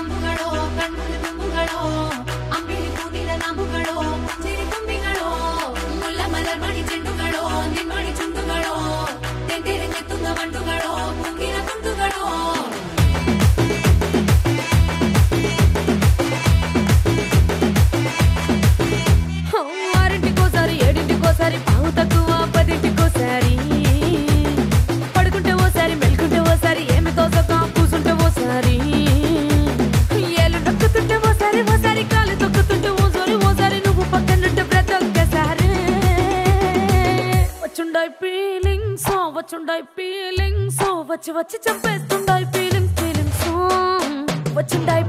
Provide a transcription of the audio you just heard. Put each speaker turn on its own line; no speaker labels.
ತಂಬುಗಳೋ ಕಣ್ಣುಗಳ ತುಂಬುಗಳೋ ಅಂಬಿಳಿ ಕೂದಿನ ನಂಬುಗಳೋ ಮುಂಜಿರಿ ತುಂಬಿಗಳೋ ಮುಲ್ಲ ಮಲರ್ ಮಣಿ ಚೆಂಡುಗಳೋ ನಿಮ್ಮಣಿ ಚುಂಡುಗಳೋ ತೆಂದಿರೆ ನೆತ್ತುಂಗ ಮಂಡುಗಳೋ ಮುಂಗಿನ ತುಂಡುಗಳೋ ఆరింటికోసారి ఏడింటికోసారి పావు తక్కువ పదింటికోసారి పడుకుంటే ఓసారి మెలుకుంటే ఓసారి ఏమి తోసక కూసుంటే ఓసారి ఏళ్ళు నొక్కుతుంటే ఓసారి ఓసారి కాలు తొక్కుతుంటే ఓసారి నువ్వు పక్కనుంటే ప్రతి ఒక్కసారి వచ్చుండాయి ఫీలింగ్స్ వచ్చి వచ్చి చంపేస్తుండాయి ఫీలింగ్స్ వచ్చుండాయి